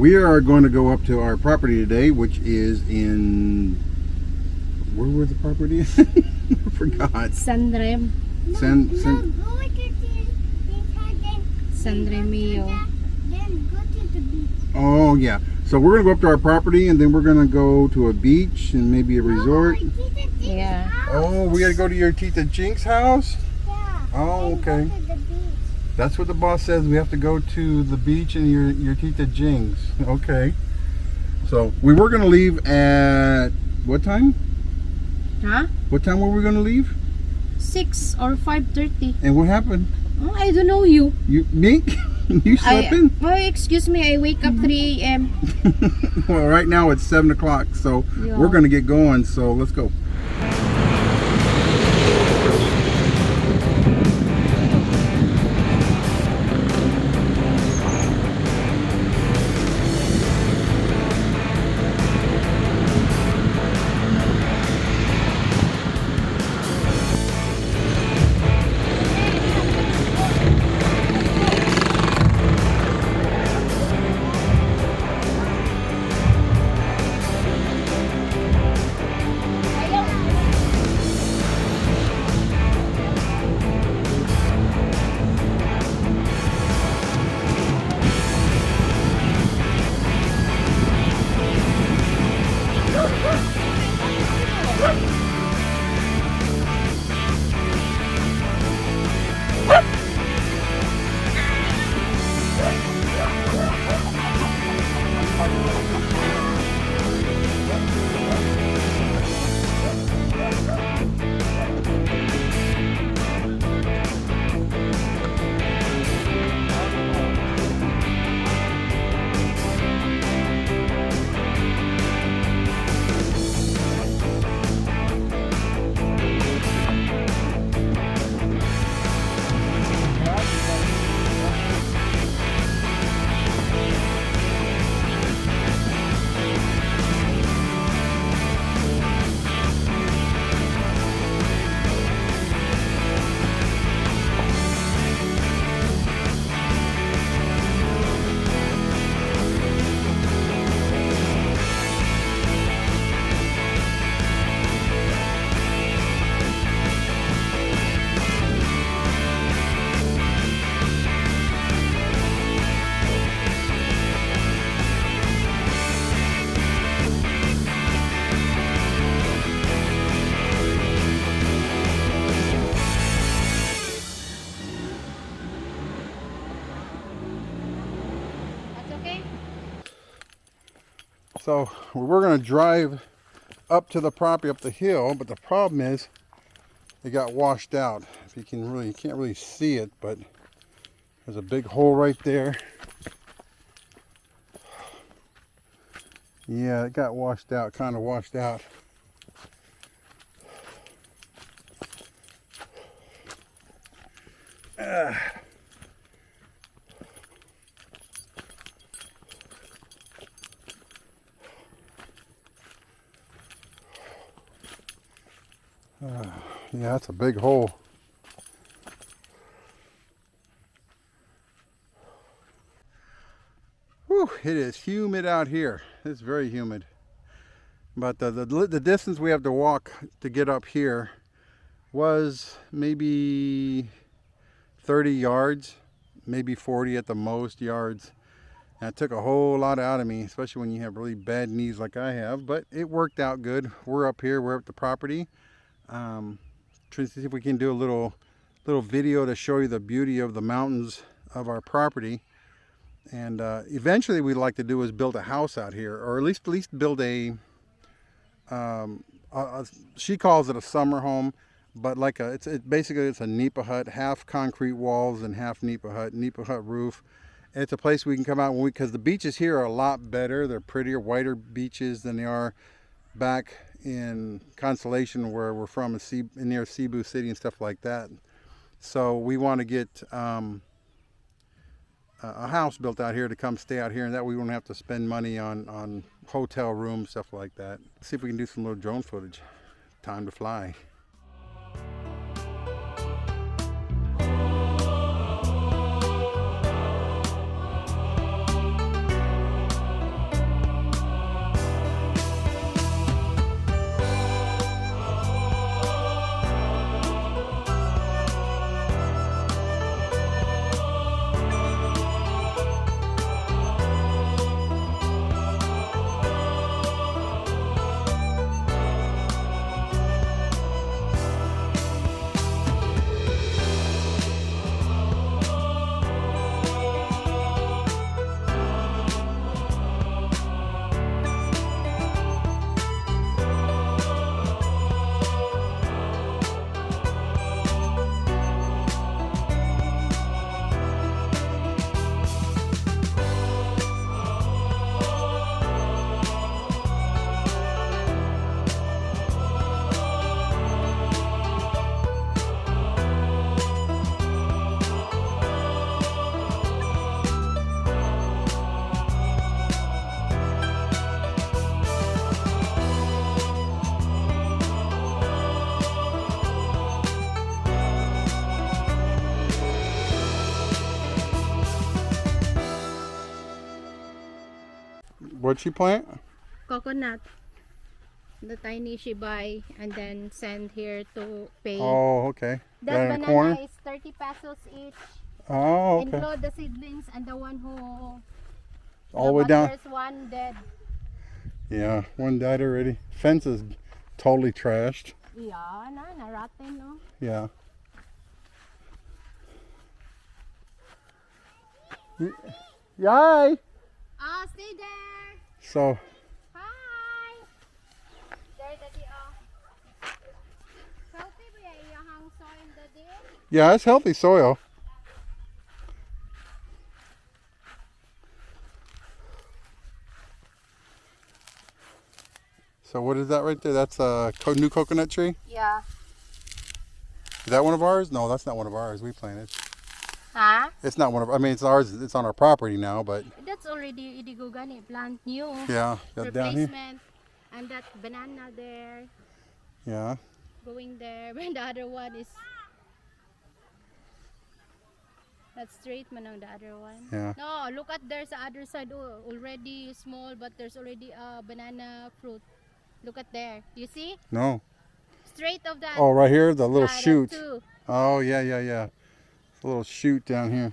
we are going to go up to our property today, which is in, where was the property? I forgot. Sandrem. Sandremio. Then go to the beach. Oh yeah. So we're gonna go up to our property, and then we're gonna go to a beach and maybe a resort. Yeah. Oh, we gotta go to your Tita Jink's house? Yeah. Oh, Then go okay. to the beach. That's what the boss says. We have to go to the beach and your Tita Jink's. Okay. So we were gonna leave at what time? Huh? What time were we gonna leave? 6 or 5:30. And what happened? Oh, I don't know you. You me? You sleeping? Oh, excuse me. I wake up 3 a.m. Well, right now it's 7 o'clock, so Yeah. we're gonna get going. So let's go. So we're going to drive up to the property up the hill, but the problem is it got washed out. If you can really, you can't really see it, but there's a big hole right there. Yeah, it got washed out, kind of washed out. Yeah, that's a big hole. Whew, it is humid out here. It's very humid. But the distance we have to walk to get up here was maybe 30 yards, maybe 40 at the most yards. And it took a whole lot out of me, especially when you have really bad knees like I have. But it worked out good. We're up here. We're at the property. Trying to see if we can do a little video to show you the beauty of the mountains of our property. And eventually we'd like to do is build a house out here, or at least build a she calls it a summer home, but like basically it's a nipa hut, half concrete walls and half nipa hut roof. And it's a place we can come out because the beaches here are a lot better. They're prettier, whiter beaches than they are back in Constellation, where we're from, near Cebu City and stuff like that. So we want to get a house built out here to come stay out here, and that we won't have to spend money on hotel rooms, stuff like that. See if we can do some little drone footage. Time to fly. What'd she plant? Coconut. The tiny she buy and then send here to pay. Oh, okay. That Right in the banana corner? is 30 pesos each. Oh, okay. Include the seedlings and the one who... All the way down. There's one dead. Yeah, one died already. Fence is totally trashed. Yeah, rotten, no? Yeah. Yay! Ah, stay there. So, Hi. There, daddy. Healthy ba yung soil, daddy? yeah, it's healthy soil. So what is that right there? That's a new coconut tree? Yeah. Is that one of ours? No, that's not one of ours. We planted. Huh? It's not one of. I mean, it's ours. It's on our property now, but That's already idigugani plant new. yeah, that down here. Replacement. And that banana there, Yeah. going there. And the other one is... That's straight man ang the other one. Yeah. No, look at there's the other side. Oh, already small, but there's already a banana fruit. Look at there. You see? No. Straight of that. Oh, right here, the little side of shoot. two. Oh, yeah. It's a little shoot down here.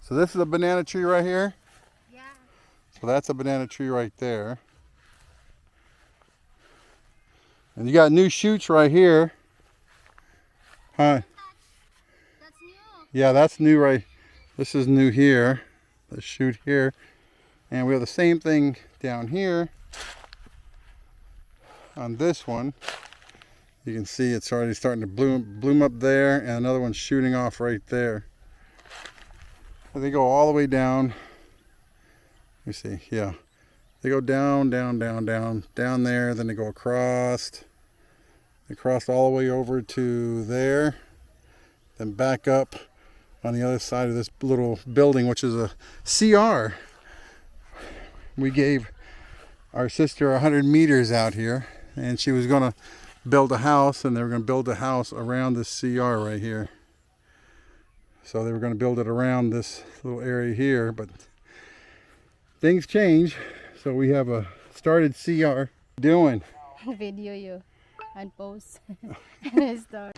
So this is a banana tree right here. Yeah. So that's a banana tree right there. And you got new shoots right here. Huh? That's new. Yeah, that's new right. This is new here. The shoot here. And we have the same thing down here on this one. You can see it's already starting to bloom up there, and another one's shooting off right there. And they go all the way down. Let me see, yeah. They go down there, then they go across. They cross all the way over to there, then back up on the other side of this little building, which is a CR. We gave our sister 100 meters out here, and she was gonna build a house, and they were gonna build a house around this CR right here. So they were gonna build it around this little area here, but things change. So we have a started CR doing. Video you and post. And I start.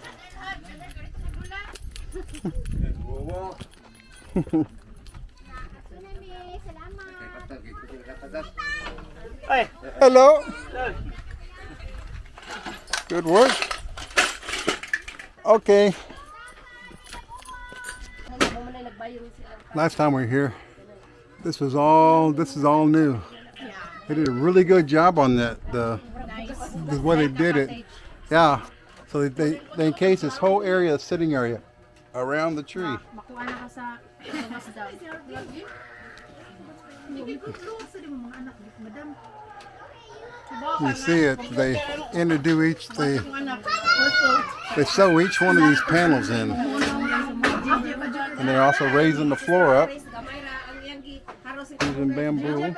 Hello. Good work. Okay. Last time we were here, this is all new. They did a really good job on that. The way they did it. Yeah. So they encased this whole area, the sitting area, around the tree. You see it. They introduce they sew each one of these panels in, and they're also raising the floor up using bamboo.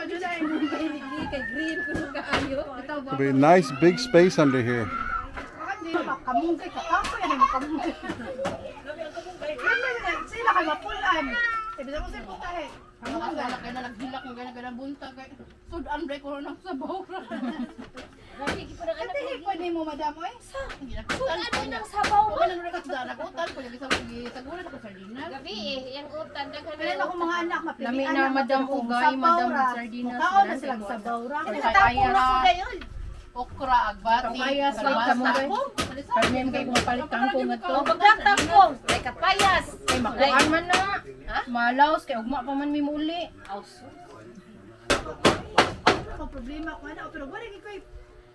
It'll be a nice big space under here. Lami na madam ugay, madam sardinas. Okra, agbati, kapayas, Parmem kay kumapalit kangkong nga to. Magkakangkong, may kapayas. Kay makuan man na. Malaos, kay ugma pa man mi muli. Ang problema ko ano, pero wala kay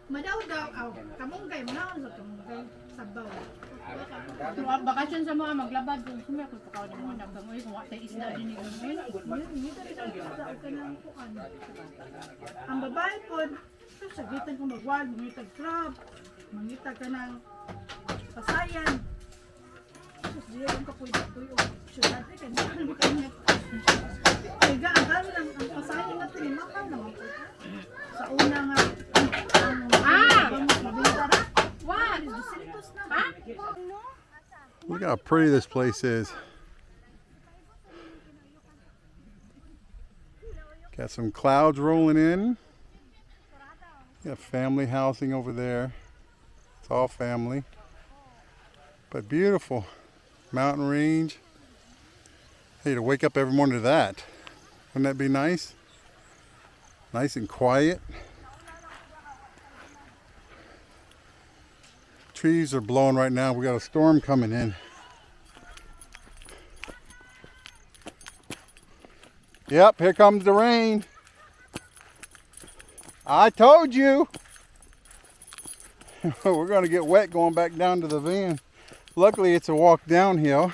madaw daw aw kamong kay mga sa kamong kay sabaw. Pero ang bakasyon sa mga maglabad kung sumya ko pakaw ni mga nagkamoy kung watay isda din ni Gunay. Ang babae po, sagitan ko magwal, mangitag crab, mangitag ka ng pasayan. Sus, diya yung kapuy ko yung syudad eh, kaya naman kanya. Kaya ang gano'n ang pasayan natin, makal naman po. Sa una nga, mabinta na. What? Dosilitos na. Look how pretty this place is. Got some clouds rolling in. Got family housing over there. It's all family. But beautiful. Mountain range. Hey, to wake up every morning to that. Wouldn't that be nice? Nice and quiet. Trees are blowing right now. We got a storm coming in. Yep, here comes the rain. I told you. We're going to get wet going back down to the van. Luckily, it's a walk downhill.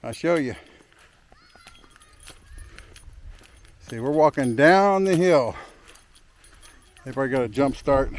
I'll show you. See, we're walking down the hill. They've already got a jump start.